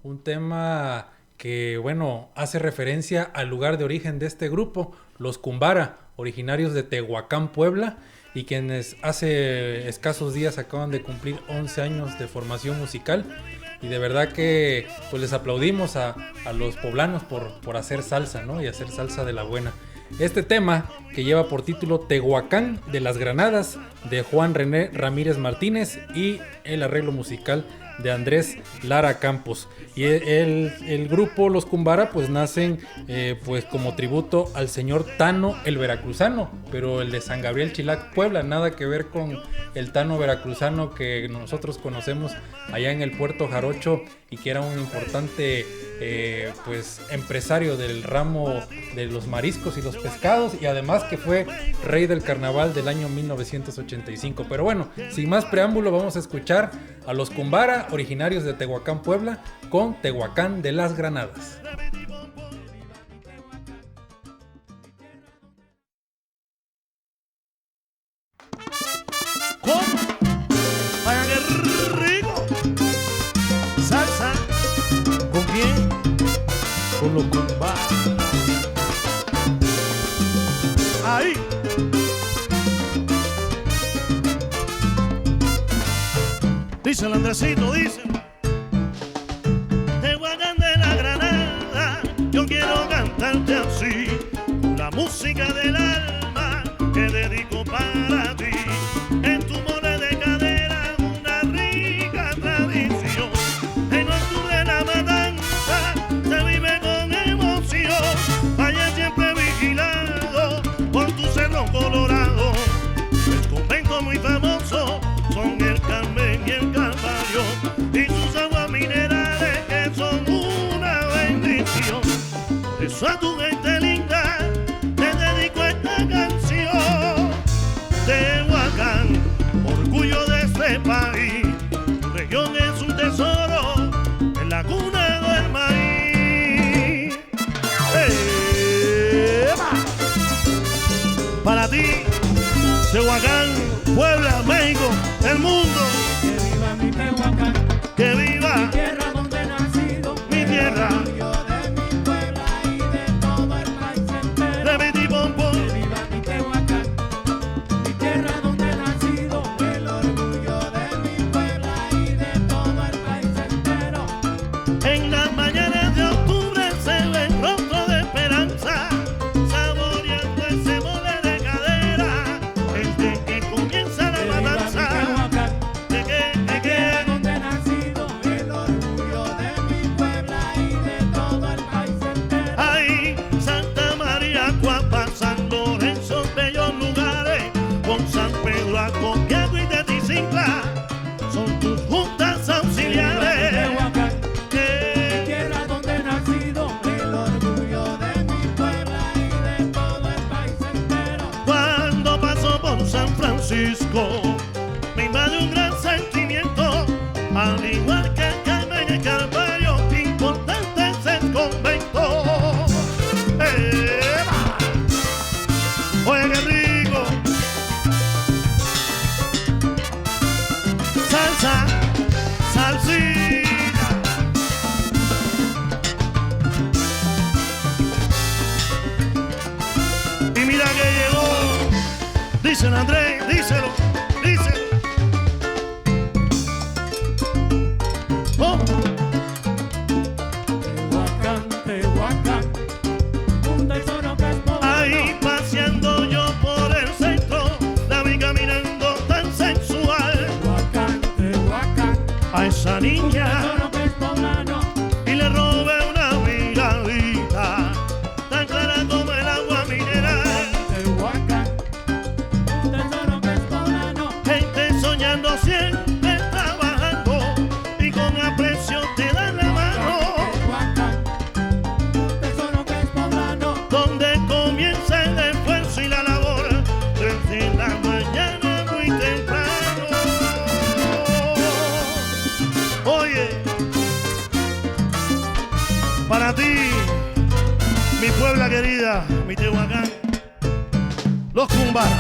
un tema que, bueno, hace referencia al lugar de origen de este grupo, los Kumbara, originarios de Tehuacán, Puebla, y quienes hace escasos días acaban de cumplir 11 años de formación musical. Y de verdad que pues les aplaudimos a los poblanos por hacer salsa, ¿no? Y hacer salsa de la buena. Este tema, que lleva por título Tehuacán de las Granadas, de Juan René Ramírez Martínez, y el arreglo musical de Andrés Lara Campos. Y el grupo Los Kumbara pues nacen pues como tributo al señor Tano el Veracruzano, pero el de San Gabriel Chilac, Puebla, nada que ver con el Tano veracruzano que nosotros conocemos allá en el Puerto Jarocho, y que era un importante pues empresario del ramo de los mariscos y los pescados, y además que fue rey del carnaval del año 1985. Pero bueno, sin más preámbulo, vamos a escuchar a Los Kumbara, originarios de Tehuacán, Puebla, con Tehuacán de las Granadas. ¿Cómo? ¡Vaya qué rico! Salsa. ¿Con quién? Con los Kumbara. Ahí. Dice el Andresito, dice: Tehuacán de la Granada, yo quiero cantarte así, la música del alma que dedico para ti. En tu mole de cadera una rica tradición, en octubre la matanza se vive con emoción. Vaya siempre vigilado por tu cerro colorado, el convento muy famoso son el Carmen y el Calvario, y sus aguas minerales que son una bendición. Por eso a tu gente linda te dedico esta canción. Tehuacán, orgullo de este país, tu región es un tesoro en la cuna del maíz. ¡Eva! Para ti, Tehuacán, Puebla, México, el mundo. Que viva mi Tehuacán, Que viva mi tierra donde he nacido, mi tierra. el orgullo de mi Puebla y de todo el país entero. De mi tipompón. Que viva mi Tehuacán, mi tierra donde he nacido, el orgullo de mi Puebla y de todo el país entero. En las mañanas de octubre se ve el rostro de esperanza, saboreando ese mole de cadera, desde que comienza Que la viva mi matanza. Tehuacán, De la tierra donde he nacido, el orgullo de mi Puebla y de todo el país entero. Ahí, Santa María, Cuapa, San Lorenzo, bellos lugares, con San Pedro, Acoquiaco y Teticincla, son tus juntas auxiliares. Tehuacán, Que tierra donde he nacido, el orgullo de mi Puebla y de todo el país entero. cuando paso por San Francisco, me invade un gran sentimiento, al igual que el Carmen y el Calvario, importante es el convento. ¡Eva! Oye, qué rico. Salsa, salsita. Y mira que llegó, dicen Andrés, díselo, díselo. Oh, Tehuacán, Tehuacán, un tesoro que es ahí paseando yo por el centro, la vi caminando tan sensual, Tehuacán, Tehuacán, a esa niña, tesoro que es poblano. y le robé una miradita, tan clara como el agua mineral. Tehuacán, un tesoro que es poblano. Gente soñando siempre trabajando, y con aprecio te dan la mano. Tehuacán, un tesoro que es poblano. Donde comienza el esfuerzo y la labor, desde la mañana muy temprano. Oye, para ti, mi Puebla querida, mi Tehuacán, los Kumbara.